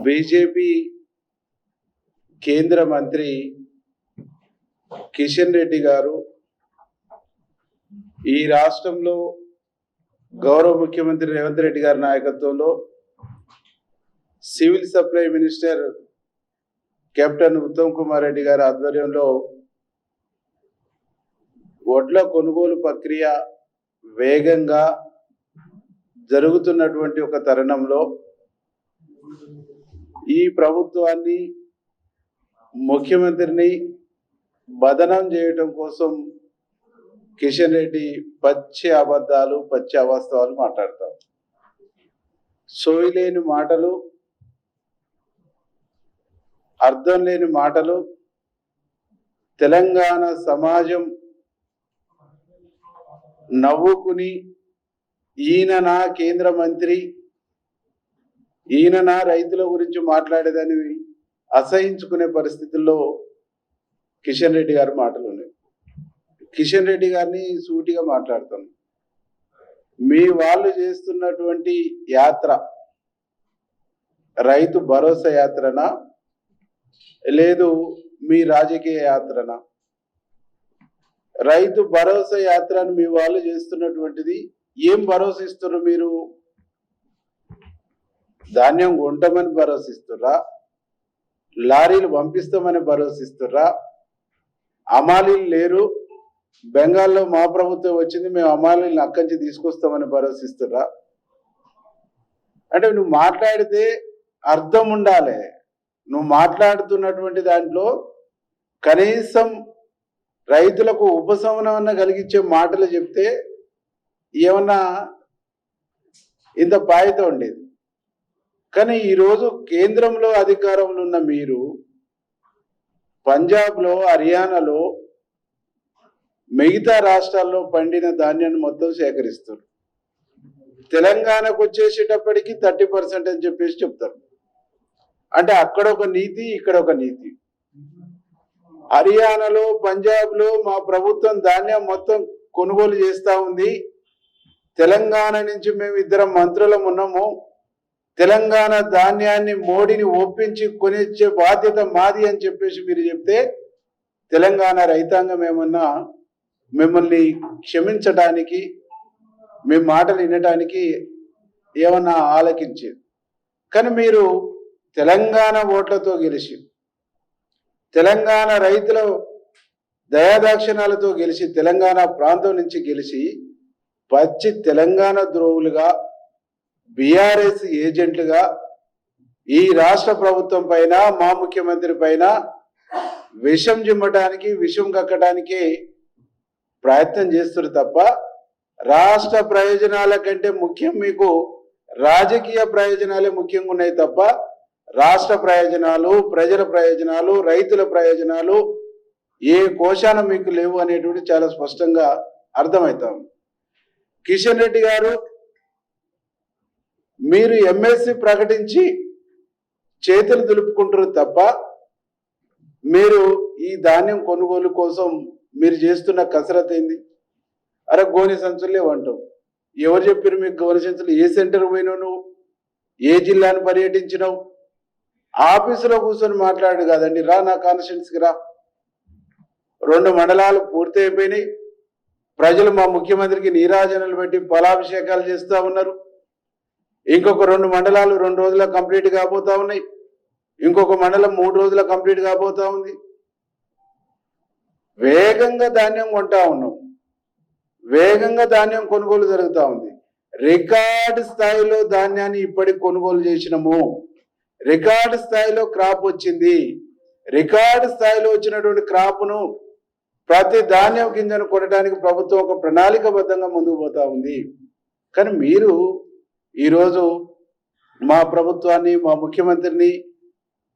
BJP కేంద్ర మంత్రి కిషన్ రెడ్డి గారు ఈ రాష్ట్రంలో గౌరవ ముఖ్యమంత్రి రేవంత్ రెడ్డి గారి నాయకత్వంలో civil supply minister captain Uttam Kumar Reddy గారి ఆధ్వర్యంలో వడ్ల కొనుగోలు ప్రక్రియ వేగంగా జరుగుతున్నటువంటి ఒక తరుణంలో ఈ ప్రభుత్వాన్ని ముఖ్యమంత్రిని బదనం చేయడం కోసం కిషన్ రెడ్డి పచ్చి అబద్ధాలు పచ్చి అవాస్తవాలు మాట్లాడతారు. సోయిలేని మాటలు, అర్థం లేని మాటలు. తెలంగాణ సమాజం నవ్వుకుని ఈయన నా కేంద్ర మంత్రి, ఈయన నా రైతుల గురించి మాట్లాడేదని అసహించుకునే పరిస్థితుల్లో కిషన్ రెడ్డి గారి మాటలు ఉన్నాయి. కిషన్ రెడ్డి గారిని సూటిగా మాట్లాడతాను. మీ వాళ్ళు చేస్తున్నటువంటి యాత్ర రైతు భరోసా యాత్రనా, లేదు మీ రాజకీయ యాత్రనా? రైతు భరోసా యాత్రను మీ వాళ్ళు చేస్తున్నటువంటిది ఏం భరోసా ఇస్తున్నారు? మీరు ధాన్యం కొంటామని భరోసా ఇస్తుర్రా? లారీలు పంపిస్తామని భరోసా ఇస్తుర్రా? అమాలీలు లేరు, బెంగాల్లో మా ప్రభుత్వం వచ్చింది, మేము అమాలీలను అక్కడి నుంచి తీసుకొస్తామని భరోసా ఇస్తుర్రా? అంటే నువ్వు మాట్లాడితే అర్థం ఉండాలి. నువ్వు మాట్లాడుతున్నటువంటి దాంట్లో కనీసం రైతులకు ఉపశమనం కలిగించే మాటలు చెప్తే ఏమన్నా ఇంత బాధ్యత ఉండేది. కానీ ఈరోజు కేంద్రంలో అధికారంలో ఉన్న మీరు పంజాబ్లో, హర్యానాలో, మిగతా రాష్ట్రాల్లో పండిన ధాన్యాన్ని మొత్తం సేకరిస్తారు. తెలంగాణకు వచ్చేసేటప్పటికి 30% అని చెప్పేసి చెప్తారు. అంటే అక్కడ ఒక నీతి, ఇక్కడ ఒక నీతి. హర్యానాలో, పంజాబ్లో మా ప్రభుత్వం ధాన్యం మొత్తం కొనుగోలు చేస్తూ ఉంది. తెలంగాణ నుంచి మేము 2 మంత్రులం ఉన్నాము. తెలంగాణ ధాన్యాన్ని మోడీని ఒప్పించి కొనిచ్చే బాధ్యత మాది అని చెప్పేసి మీరు చెప్తే తెలంగాణ రైతాంగం ఏమన్నా మిమ్మల్ని క్షమించడానికి, మీ మాటలు వినడానికి ఏమన్నా ఆలకించేది. కానీ మీరు తెలంగాణ ఓట్లతో గెలిచి, తెలంగాణ రైతుల దయాదాక్షిణాలతో గెలిచి, తెలంగాణ ప్రాంతం నుంచి గెలిచి పచ్చి తెలంగాణ ద్రోహులుగా, బీఆర్ఎస్ ఏజెంట్లుగా ఈ రాష్ట్ర ప్రభుత్వం పైన, మా ముఖ్యమంత్రి పైన విషం జిమ్మటానికి, విషం కక్కడానికి ప్రయత్నం చేస్తారు తప్ప రాష్ట్ర ప్రయోజనాల కంటే ముఖ్యం మీకు రాజకీయ ప్రయోజనాలే ముఖ్యంగా ఉన్నాయి తప్ప రాష్ట్ర ప్రయోజనాలు, ప్రజల ప్రయోజనాలు, రైతుల ప్రయోజనాలు ఏ కోశాన మీకు లేవు అనేటువంటి చాలా స్పష్టంగా అర్థమవుతాం. కిషన్ రెడ్డి గారు, మీరు ఎంఎస్సి ప్రకటించి చేతులు దులుపుకుంటారు తప్ప మీరు ఈ ధాన్యం కొనుగోలు కోసం మీరు చేస్తున్న కసరత్ ఏంది? అరే గోనె సంచులు లేవంటావు. ఎవరు చెప్పారు మీకు గోనె సంచులు? ఏ సెంటర్ పోయినావు? నువ్వు ఏ జిల్లాను పర్యటించినావు? ఆఫీసులో కూర్చొని మాట్లాడు కాదండి. రా నా కాన్స్టిట్యున్సీకి రా. 2 మండలాలు పూర్తి అయిపోయినాయి. ప్రజలు మా ముఖ్యమంత్రికి నీరాజనాలు పెట్టి ఫలాభిషేకాలు చేస్తూ ఉన్నారు. ఇంకొక 2 మండలాలు 2 రోజుల్లో కంప్లీట్ కాబోతా ఉన్నాయి. ఇంకొక మండలం 3 రోజుల్లో కంప్లీట్ కాబోతా ఉంది. వేగంగా ధాన్యం కొంటా ఉన్నాం, వేగంగా ధాన్యం కొనుగోలు జరుగుతూ ఉంది. రికార్డు స్థాయిలో ధాన్యాన్ని ఇప్పటికి కొనుగోలు చేసినాము. రికార్డు స్థాయిలో క్రాప్ వచ్చింది. రికార్డు స్థాయిలో వచ్చినటువంటి క్రాప్ను ప్రతి ధాన్యం గింజను కొనడానికి ప్రభుత్వం ఒక ప్రణాళికబద్ధంగా ముందుకు పోతా ఉంది. కానీ మీరు ఈరోజు మా ప్రభుత్వాన్ని, మా ముఖ్యమంత్రిని,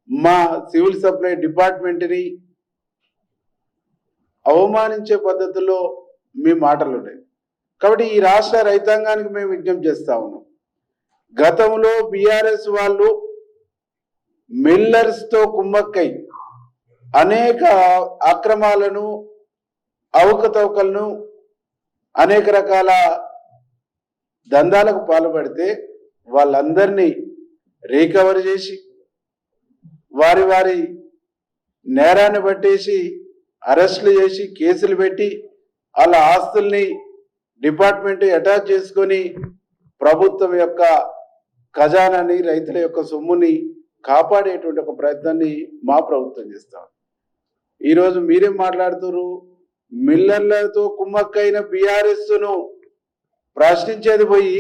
మా సివిల్ సప్లై డిపార్ట్మెంట్ని అవమానించే పద్ధతుల్లో మీ మాటలు ఉన్నాయి. కాబట్టి ఈ రాష్ట్ర రైతాంగానికి మేము విజ్ఞప్తి చేస్తా ఉన్నాం. గతంలో బీఆర్ఎస్ వాళ్ళు మిల్లర్స్తో కుమ్మక్కై అనేక అక్రమాలను, అవకతవకలను, అనేక రకాల దందాలకు పాల్పడితే వాళ్ళందరినీ రికవర్ చేసి వారి వారి నేరాన్ని పట్టేసి అరెస్టులు చేసి కేసులు పెట్టి వాళ్ళ ఆస్తుల్ని డిపార్ట్మెంట్ అటాచ్ చేసుకొని ప్రభుత్వం యొక్క ఖజానాని రైతుల యొక్క సొమ్ముని కాపాడేటువంటి ఒక ప్రయత్నాన్ని మా ప్రభుత్వం చేస్తాం. ఈరోజు మీరేం మాట్లాడుతున్నారు? మిల్లర్లతో కుమ్మక్కైన బీఆర్ఎస్ను ప్రశ్నించేది పోయి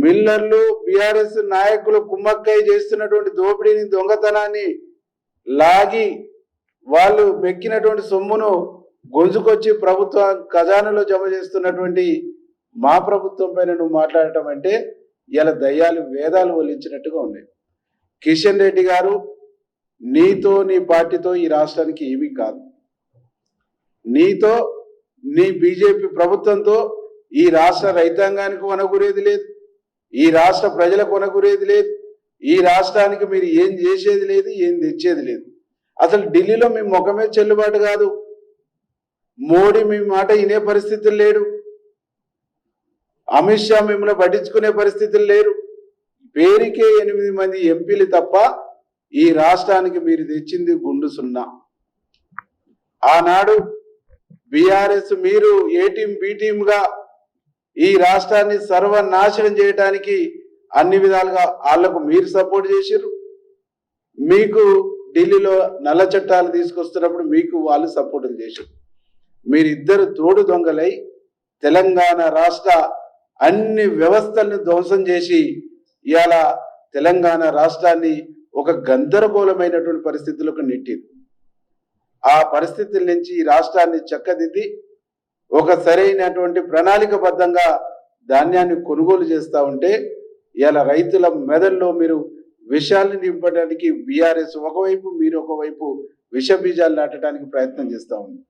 మిల్లర్లు బీఆర్ఎస్ నాయకులు కుమ్మక్కై చేస్తున్నటువంటి దోపిడీని, దొంగతనాన్ని లాగి వాళ్ళు మెక్కినటువంటి సొమ్మును గొంజుకొచ్చి ప్రభుత్వ ఖజానాలో జమ చేస్తున్నటువంటి మా ప్రభుత్వం పైన నువ్వు మాట్లాడటం అంటే ఇలా దయ్యాలు వేదాలు వల్లించినట్టుగా ఉన్నాయి. కిషన్ రెడ్డి గారు, నీతో నీ పార్టీతో ఈ రాష్ట్రానికి ఏమీ కాదు. నీతో నీ బీజేపీ ప్రభుత్వంతో ఈ రాష్ట్ర రైతాంగానికి వనగురేది లేదు, ఈ రాష్ట్ర ప్రజలకు వనగురేది లేదు, ఈ రాష్ట్రానికి మీరు ఏం చేసేది లేదు, ఏం తెచ్చేది లేదు. అసలు ఢిల్లీలో మీ ముఖమే చెల్లుబాటు కాదు. మోడీ మీ మాట వినే పరిస్థితులు లేడు. అమిత్ షా మిమ్మల్ని పట్టించుకునే పరిస్థితులు లేరు. పేరుకే 8 మంది ఎంపీలు తప్ప ఈ రాష్ట్రానికి మీరు తెచ్చింది గుండు సున్నా. ఆనాడు బీఆర్ఎస్ మీరు ఏ టీం బి టీంగా ఈ రాష్ట్రాన్ని సర్వనాశనం చేయడానికి అన్ని విధాలుగా వాళ్లకు మీరు సపోర్ట్ చేశారు. మీకు ఢిల్లీలో నల్ల చట్టాలు తీసుకొస్తున్నప్పుడు మీకు వాళ్ళు సపోర్టులు చేశారు. మీరిద్దరు తోడు దొంగలై తెలంగాణ రాష్ట్ర అన్ని వ్యవస్థలను ధ్వంసం చేసి ఇవాళ తెలంగాణ రాష్ట్రాన్ని ఒక గందరగోళమైనటువంటి పరిస్థితులకు నెట్టింది. ఆ పరిస్థితుల నుంచి ఈ రాష్ట్రాన్ని చక్కదిద్ది ఒక సరైనటువంటి ప్రణాళికబద్ధంగా ధాన్యాన్ని కొనుగోలు చేస్తూ ఉంటే ఇవాళ రైతుల మెదడులో మీరు విషయాన్ని నింపడానికి బీఆర్ఎస్ ఒకవైపు, మీరు ఒకవైపు విష బీజాలు నాటడానికి ప్రయత్నం చేస్తూ ఉంది.